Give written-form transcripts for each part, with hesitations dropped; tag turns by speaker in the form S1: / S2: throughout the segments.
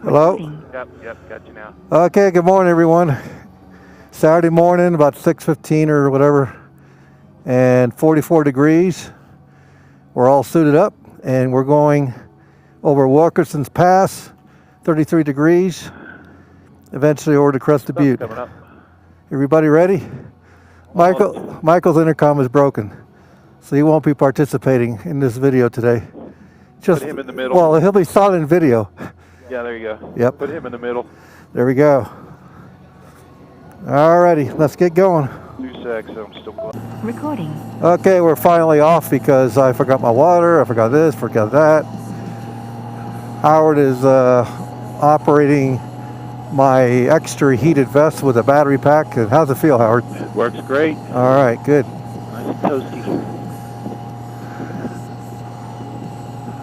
S1: Hello?
S2: Yep, got you now.
S1: Okay, good morning, everyone. Saturday morning, about 6:15 or whatever, and 44 degrees. We're all suited up, and we're going over Wilkerson's Pass, 33 degrees, eventually over to Crested Butte.
S2: Coming up.
S1: Everybody ready? Michael's intercom is broken, so he won't be participating in this video today.
S2: Put him in the middle.
S1: Well, he'll be silent video.
S2: Yeah, there you go.
S1: Yep.
S2: Put him in the middle.
S1: There we go. Alrighty, let's get going.
S2: 2 secs, I'm still going.
S3: Recording.
S1: Okay, we're finally off because I forgot my water, I forgot this, forgot that. Howard is operating my extra heated vest with a battery pack. And how's it feel, Howard?
S2: It works great.
S1: All right, good.
S2: Nice and toasty.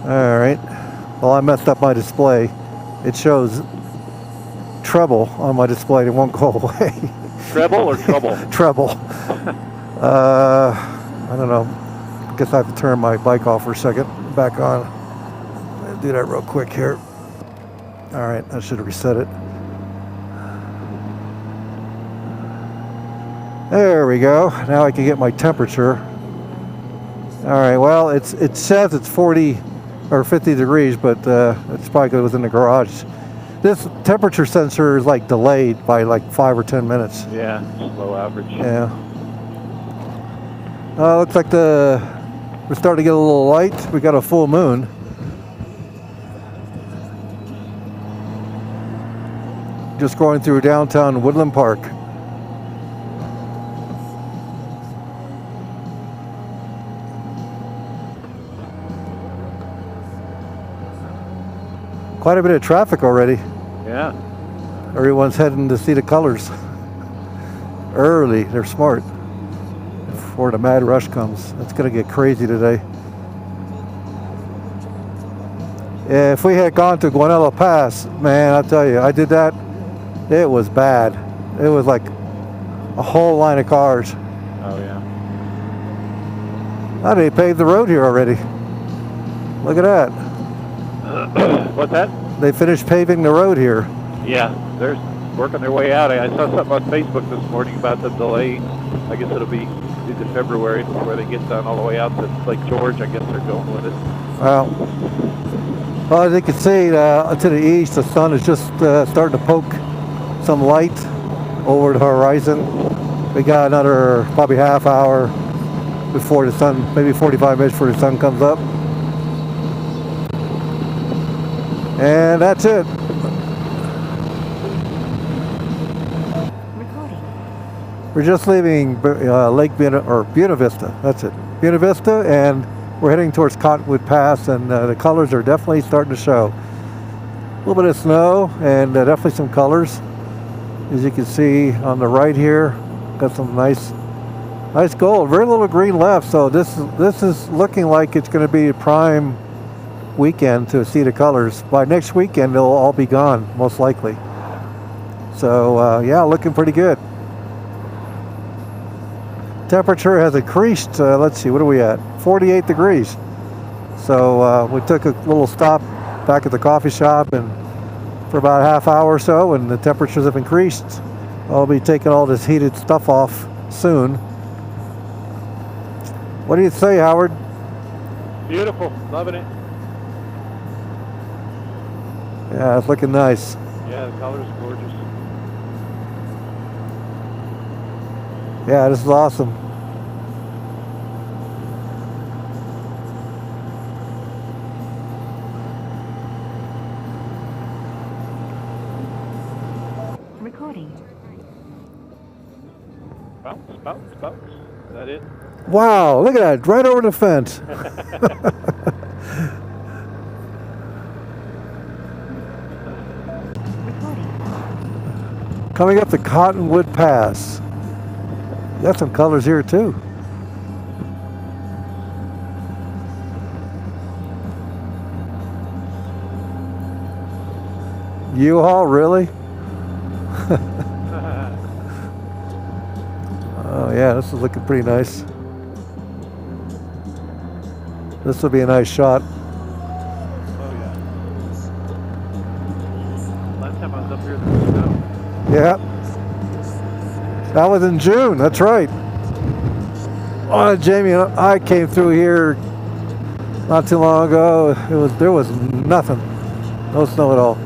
S1: All right. Well, I messed up my display. It shows treble on my display. It won't go away.
S2: Treble or trouble?
S1: Treble. I don't know. I guess I have to turn my bike off for a second. Back on. I'll do that real quick here. All right, I should reset it. There we go. Now I can get my temperature. All right. Well, it says it's 40 or 50 degrees, but it's probably because it was in the garage. This temperature sensor is like delayed by like 5 or 10 minutes.
S2: Yeah, low average.
S1: Yeah. Looks like we're starting to get a little light. We got a full moon. Just going through downtown Woodland Park. Quite a bit of traffic already.
S2: Yeah.
S1: Everyone's heading to see the colors. Early, they're smart. Before the mad rush comes. It's gonna get crazy today. If we had gone to Cottowood Pass, man, I'll tell you, I did that. It was bad. It was like a whole line of cars.
S2: Oh yeah.
S1: Oh, they paved the road here already. Look at that.
S2: What's that?
S1: They finished paving the road here.
S2: Yeah, they're working their way out. I saw something on Facebook this morning about the delay. I guess it'll be into February before they get done all the way out to Lake George. I guess they're going with it.
S1: Well, as you can see to the east, the sun is just starting to poke some light over the horizon. We got another probably half hour before the sun, maybe 45 minutes before the sun comes up. And that's it.
S3: Recording.
S1: We're just leaving Lake Buena Vista. That's it. Buena Vista, and we're heading towards Cottowood Pass, and the colors are definitely starting to show. A little bit of snow, and definitely some colors. As you can see on the right here, got some nice gold. Very little green left, so this is looking like it's going to be a prime weekend to see the colors. By next weekend, they'll all be gone, most likely. So yeah, looking pretty good. Temperature has increased. Let's see, what are we at? 48 degrees. So we took a little stop back at the coffee shop and for about a half hour or so, and the temperatures have increased. I'll be taking all this heated stuff off soon. What do you say, Howard?
S2: Beautiful, loving it.
S1: Yeah, it's looking nice.
S2: Yeah, the colors are gorgeous.
S1: Yeah, this is awesome.
S3: Recording.
S2: Bounce. Is that it?
S1: Wow, look at that, right over the fence. Coming up the Cottowood Pass. Got some colors here too. U-Haul, really? Oh yeah, this is looking pretty nice. This will be a nice shot.
S2: Oh yeah. time I was up here, there was snow.
S1: Yeah. That was in June, that's right. Jamie and I came through here not too long ago. There was nothing. No snow at all.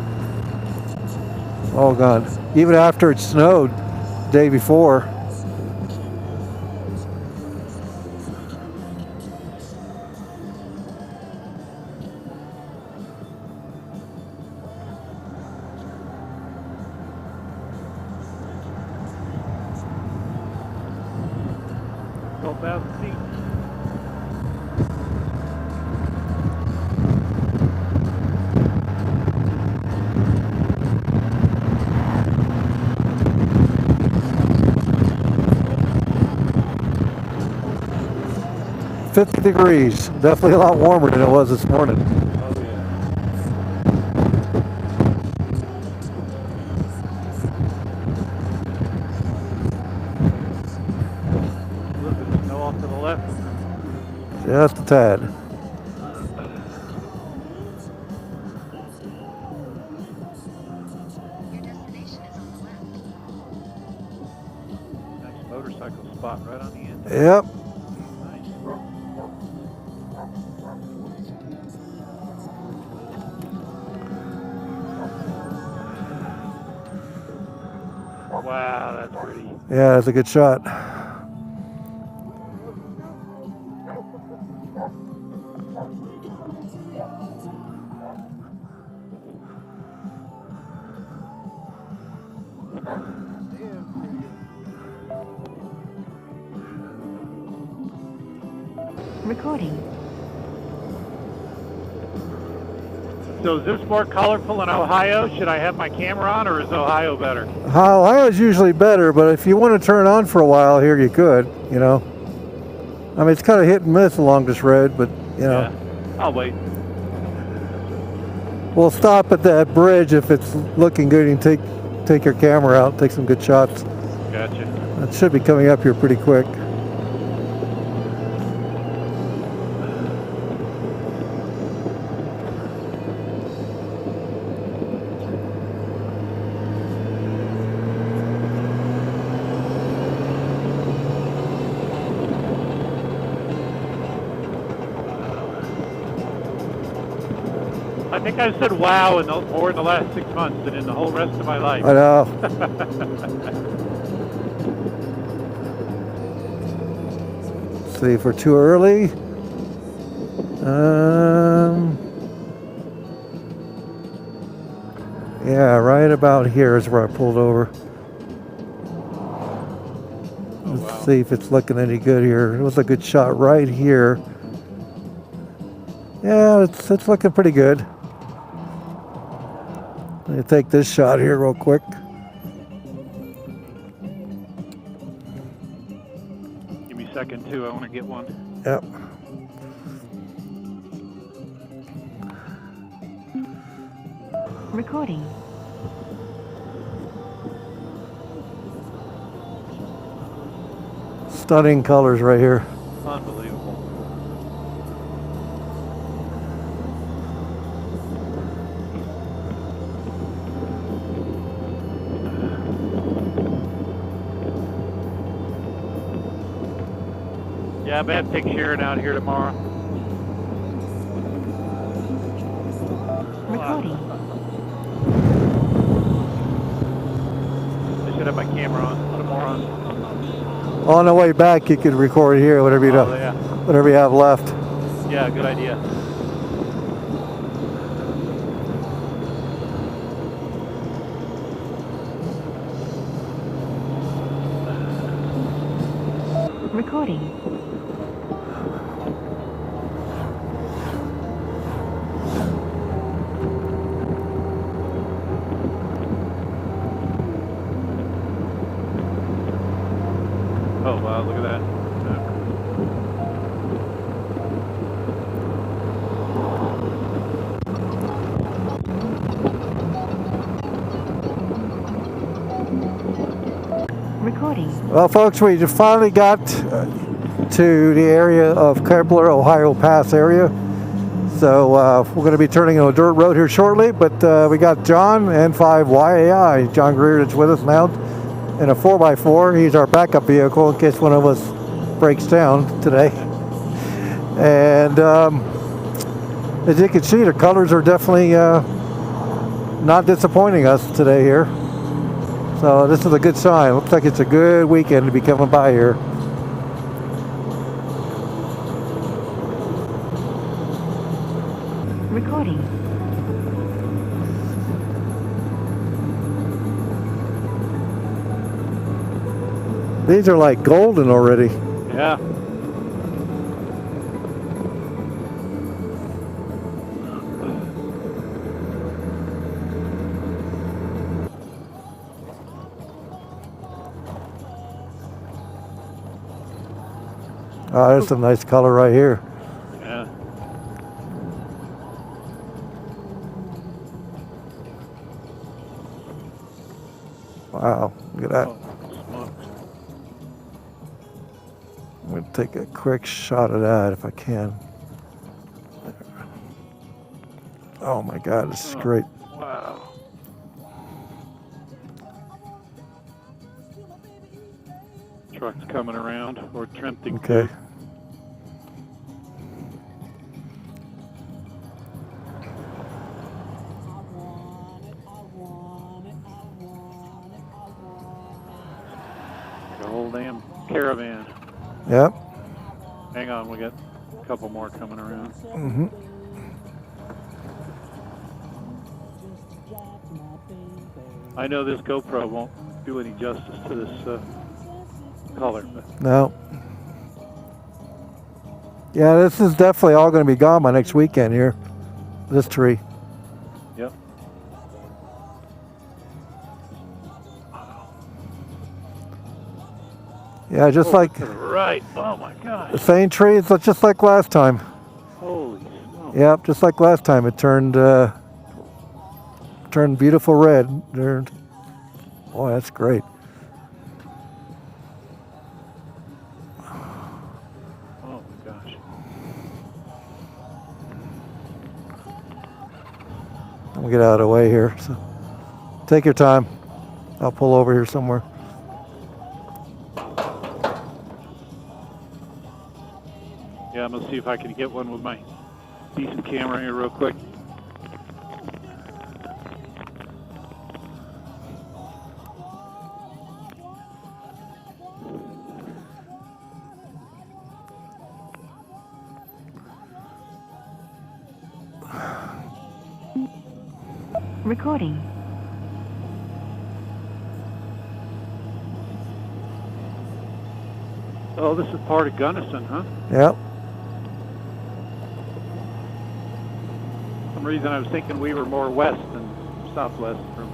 S1: All gone. Even after it snowed the day before.
S2: feet.
S1: $50 degrees. Definitely a lot warmer than it was this morning.
S2: Oh yeah. A little bit of snow off to the left.
S1: Just a tad.
S2: Nice motorcycle spot right on the end.
S1: Yep.
S2: Wow, that's pretty.
S1: Yeah, that's a good shot.
S3: Recording.
S2: So is this more colorful in Ohio? Should I have my camera on, or is Ohio better?
S1: Ohio's usually better, but if you want to turn it on for a while here, you could, you know. I mean, it's kind of hit and miss along this road, but, you know.
S2: Yeah, I'll wait.
S1: We'll stop at that bridge if it's looking good. You can take your camera out, take some good shots.
S2: Gotcha.
S1: It should be coming up here pretty quick.
S2: I think I've said wow more in the last 6 months than in the whole rest of my life.
S1: I know. See if we're too early. Yeah, right about here is where I pulled over. Let's see if it's looking any good here. It was a good shot right here. Yeah, it's looking pretty good. Let me take this shot here real quick.
S2: Give me a second too, I want to get one.
S1: Yep.
S3: Recording.
S1: Stunning colors right here.
S2: Unbelievable. Yeah, I bet take Sharon out here tomorrow.
S3: Recording.
S2: I should have my camera on. Put it more on.
S1: On the way back, you could record here, whatever you
S2: Oh,
S1: do,
S2: yeah.
S1: whatever you have left.
S2: Yeah, good idea.
S3: Recording.
S2: Oh, wow, look at that.
S3: Recording.
S1: Well, folks, we finally got to the area of Kepler, Ohio Pass area. So we're going to be turning on a dirt road here shortly, but we got John, N5YAI. John Greer is with us now in a 4x4. He's our backup vehicle in case one of us breaks down today. And as you can see, the colors are definitely not disappointing us today here. So this is a good sign. Looks like it's a good weekend to be coming by here.
S3: Recording.
S1: These are like golden already.
S2: Yeah.
S1: Oh, there's some nice color right here.
S2: Yeah.
S1: Wow, look at that.
S2: Oh, smokes.
S1: I'm going to take a quick shot of that if I can. Oh my God, this is great.
S2: Wow. Truck's coming around or attempting
S1: Okay.
S2: to. The whole damn caravan.
S1: Yep.
S2: Hang on, we got a couple more coming around.
S1: Mm-hmm.
S2: I know this GoPro won't do any justice to this color, but
S1: No. Yeah, this is definitely all going to be gone by next weekend here. This tree.
S2: yep.
S1: Yeah, just like
S2: To the right. Oh my
S1: the
S2: gosh.
S1: same tree. It's just like last time.
S2: Holy smokes.
S1: Yep, just like last time. It turned beautiful red. Boy, that's great.
S2: Oh my gosh.
S1: We'll get out of the way here. So take your time. I'll pull over here somewhere.
S2: Yeah, I'm gonna see if I can get one with my decent camera here real quick.
S3: Recording.
S2: Oh, this is part of Gunnison, huh?
S1: Yep.
S2: For some reason I was thinking we were more west than southwest from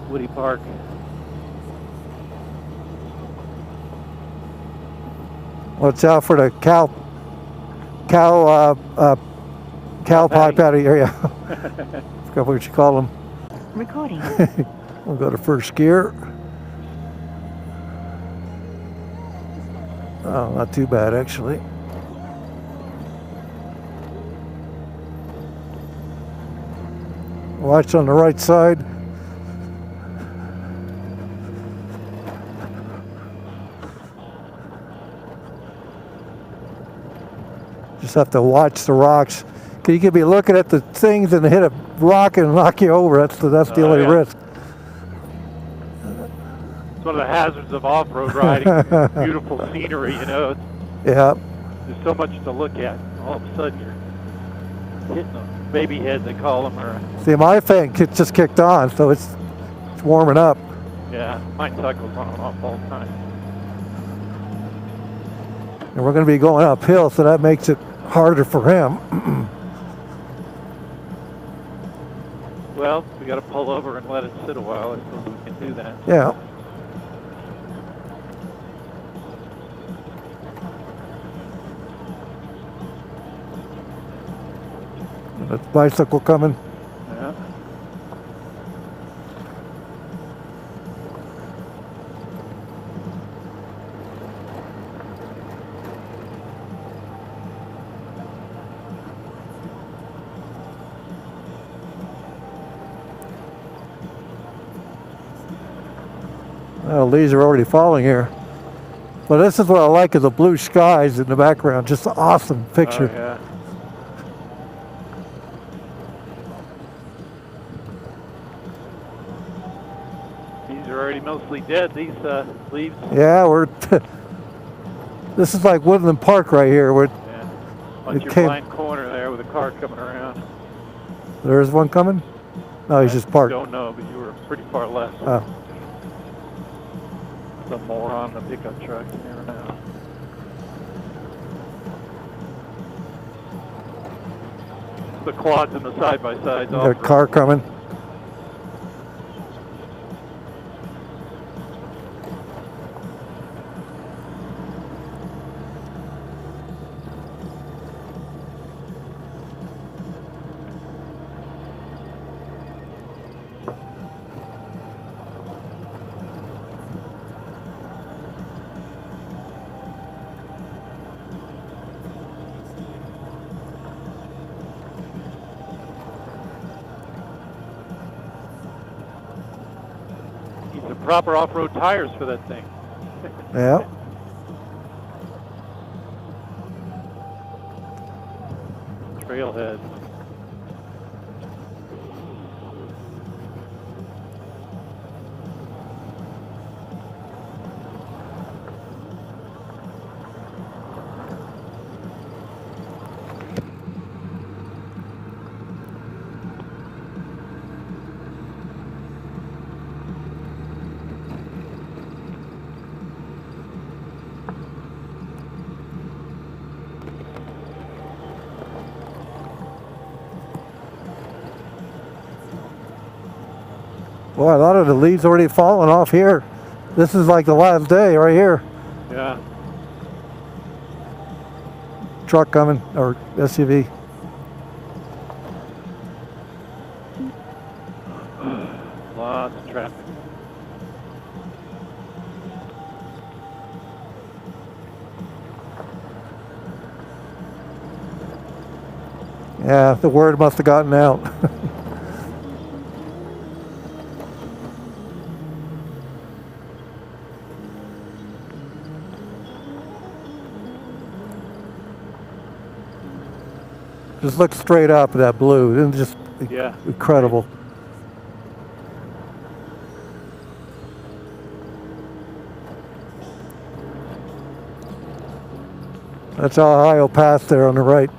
S2: Woody Park.
S1: Watch out for the cow pie
S2: patty.
S1: patty area. Forgot what you call them.
S3: Recording.
S1: We'll go to first gear. Oh, not too bad actually. Watch on the right side. Just have to watch the rocks. You could be looking at the things and hit a rock and knock you over. That's the only
S2: Yeah.
S1: risk.
S2: It's one of the hazards of off-road riding. Beautiful scenery, you know.
S1: Yeah.
S2: There's so much to look at. All of a sudden you're hitting a baby head, they call them, or
S1: See, my fan just kicked on, so it's warming up.
S2: yeah, mine cycles on and off all the time.
S1: And we're going to be going uphill, so that makes it harder for him.
S2: Well, we got to pull over and let it sit a while. I suppose we can do that.
S1: Yeah. That's bicycle coming.
S2: Yeah.
S1: Well, leaves are already falling here. But this is what I like, is the blue skies in the background. Just an awesome picture.
S2: Oh, yeah. These are already mostly dead, these leaves.
S1: Yeah, we're... This is like Woodland Park right here.
S2: Yeah. Watch your blind corner there with a car coming around.
S1: There's one coming? No, he's just parked.
S2: Don't know, but you were pretty far left.
S1: Oh.
S2: Some moron in a pickup truck, you never know. The quads and the side-by-sides.
S1: Got a car coming.
S2: The proper off-road tires for that thing.
S1: Yeah.
S2: Trailhead.
S1: Boy, a lot of the leaves already fallen off here. This is like the last day right here.
S2: Yeah.
S1: Truck coming, or SUV.
S2: Lots of traffic.
S1: Yeah, the word must have gotten out. Just look straight up at that blue. It's just incredible. That's Ohio Pass there on the right.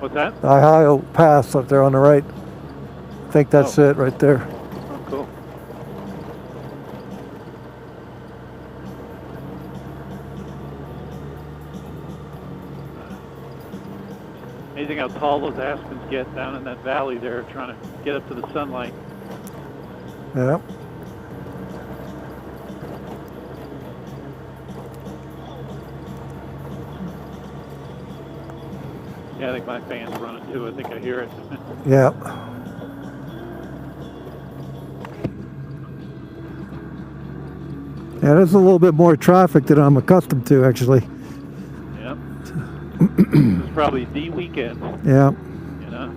S2: What's that?
S1: Ohio Pass up there on the right. I think that's it right there.
S2: Oh, cool. Amazing how tall those aspens get down in that valley there, trying to get up to the sunlight.
S1: Yeah.
S2: Yeah, I think my fan's running too. I think I hear it.
S1: Yeah. Yeah, there's a little bit more traffic than I'm accustomed to, actually.
S2: Yep. It's probably the weekend.
S1: Yeah.
S2: You know?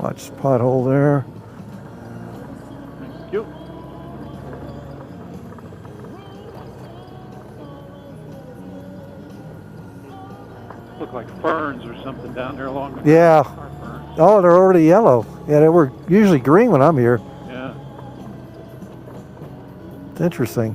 S1: Watch the pothole there.
S2: Thank you. Look like ferns or something down there along the
S1: Yeah.
S2: ferns.
S1: Oh, they're already yellow. Yeah, they were usually green when I'm here.
S2: Yeah.
S1: It's interesting.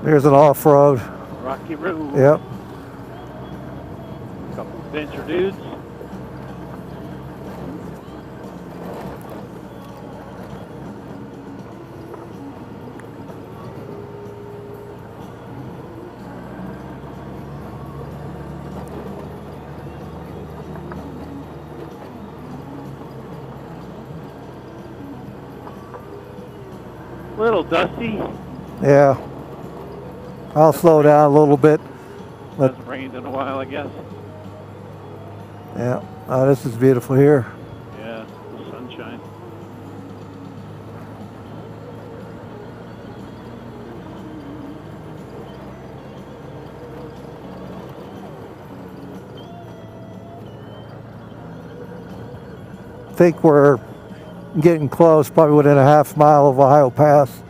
S1: There's an off-road.
S2: Rocky Road.
S1: Yep.
S2: Couple adventure dudes. Little dusty.
S1: Yeah. I'll slow down a little bit.
S2: Hasn't rained in a while, I guess.
S1: Yeah. Oh, this is beautiful here.
S2: Yeah, the sunshine.
S1: I think we're getting close, probably within a half mile of Ohio Pass.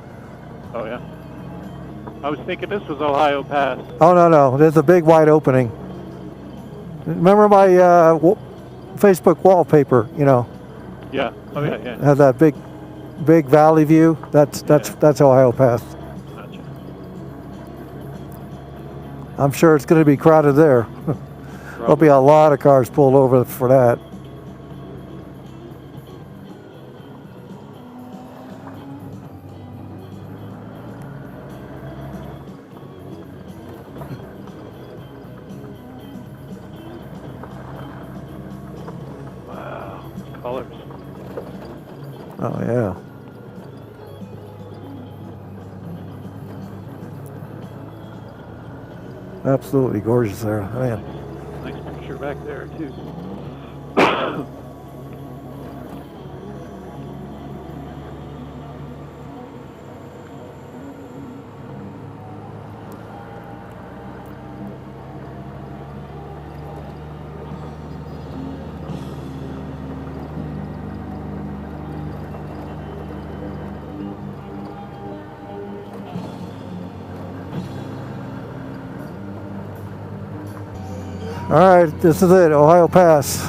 S2: Oh, yeah. I was thinking this was Ohio Pass.
S1: Oh, no. There's a big wide opening. Remember my Facebook wallpaper, you know?
S2: Yeah. Oh, yeah, yeah.
S1: Has that big valley view. That's Ohio Pass.
S2: Gotcha.
S1: I'm sure it's going to be crowded there. There'll be a lot of cars pulled over for that.
S2: Wow. Colors.
S1: Oh yeah. Absolutely gorgeous there, man.
S2: Nice picture back there, too.
S1: All right, this is it, Ohio Pass.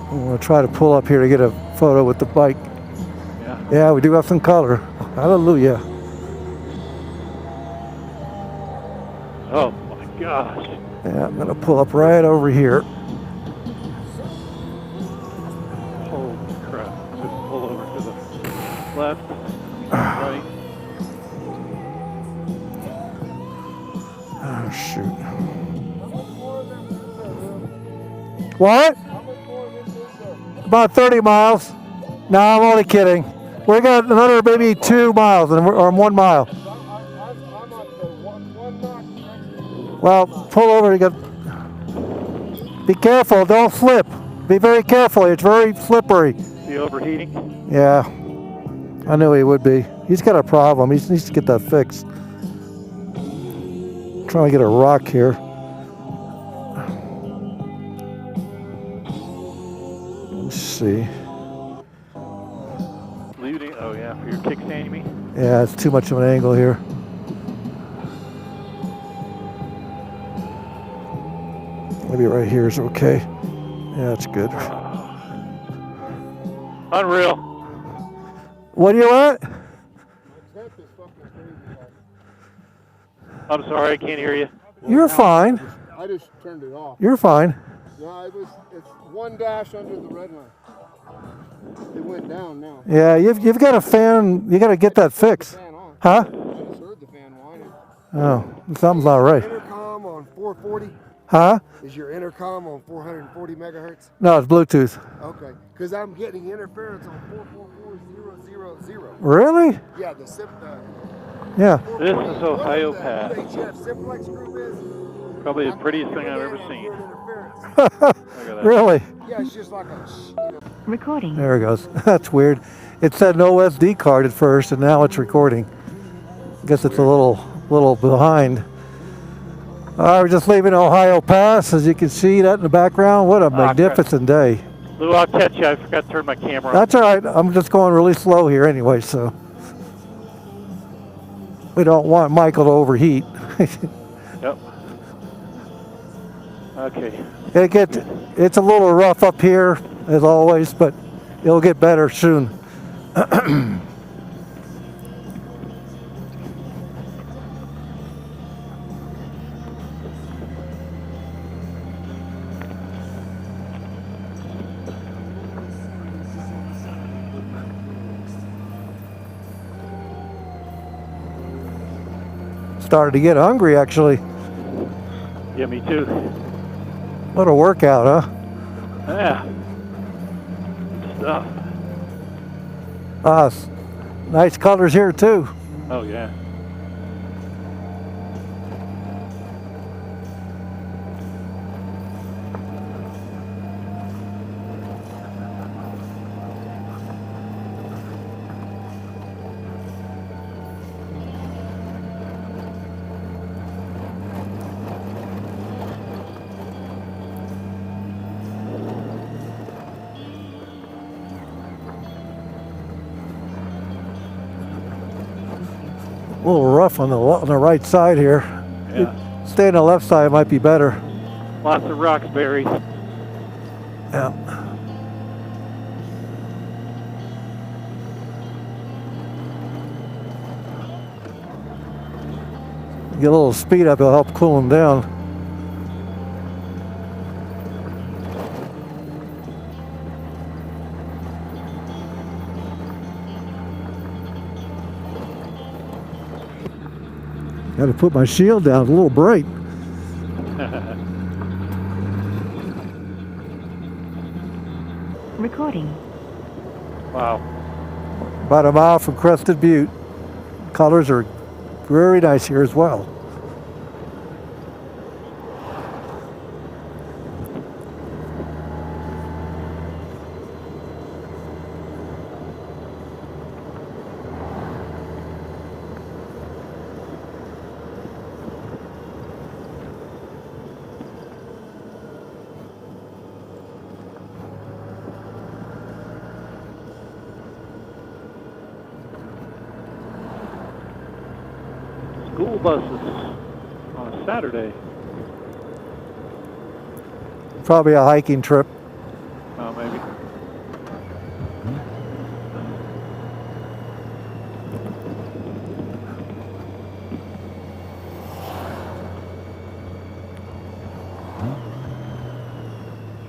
S1: I'm gonna try to pull up here to get a photo with the bike.
S2: Yeah.
S1: Yeah, we do have some color. Hallelujah.
S2: Oh, my gosh.
S1: Yeah, I'm gonna pull up right over here.
S2: Holy crap. Just pull over to the left, right.
S1: Oh, shoot. What? About 30 miles. No, I'm only kidding. We got another maybe 2 miles or 1 mile. Well, pull over. Be careful. Don't slip. Be very careful. It's very slippery.
S2: The overheating?
S1: Yeah. I knew he would be. He's got a problem. He needs to get that fixed. Trying to get a rock here. Let's see.
S2: Leaving? Oh, yeah, for your kickstand, you mean?
S1: Yeah, it's too much of an angle here. Maybe right here is okay. Yeah, that's good.
S2: Unreal.
S1: What do you want?
S2: I'm sorry, I can't hear you.
S1: You're fine.
S4: I just turned it off.
S1: You're fine.
S4: No, it's one dash under the red line. It went down now.
S1: Yeah, you've got a fan. You got to get that fixed.
S4: Fan on.
S1: Huh?
S4: I just heard the fan whining.
S1: Oh, something's not right.
S4: Intercom on 440?
S1: Huh?
S4: Is your intercom on 440 megahertz?
S1: No, it's Bluetooth.
S4: Okay, because I'm getting interference on 444000.
S1: Really?
S4: Yeah,
S1: Yeah.
S2: This is Ohio Pass.
S4: UHF Simplex group is.
S2: Probably the prettiest thing I've ever seen.
S4: Interference.
S2: Look at that.
S1: Really?
S4: Yeah, it's just like a.
S3: Recording.
S1: There it goes. That's weird. It said no SD card at first, and now it's recording. I guess it's a little behind. All right, we're just leaving Ohio Pass. As you can see that in the background, what a magnificent day.
S2: Lou, I'll catch you. I forgot to turn my camera on.
S1: That's all right. I'm just going really slow here anyway, so we don't want Michael to overheat.
S2: Yep. Okay.
S1: It's a little rough up here, as always, but it'll get better soon. starting to get hungry, actually.
S2: Yeah, me too.
S1: What a workout, huh?
S2: Yeah. Stuff.
S1: Nice colors here, too.
S2: Oh, yeah.
S1: A little rough on the right side here.
S2: Yeah.
S1: Stay on the left side might be better.
S2: Lots of roxberries.
S1: Yeah. Get a little speed up, it'll help cool them down. Got to put my shield down, it's a little bright.
S3: Recording.
S2: Wow.
S1: About a mile from Crested Butte. Colors are very nice here as well.
S2: School buses on a Saturday.
S1: Probably a hiking trip.
S2: Oh, maybe.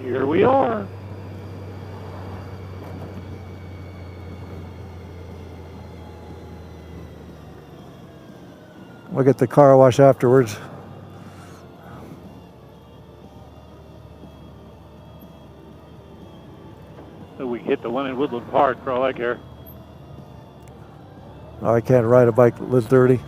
S2: Here we are.
S1: We'll get the car wash afterwards.
S2: So we hit the one in Woodland Park for all I care.
S1: Oh, I can't ride a bike this dirty.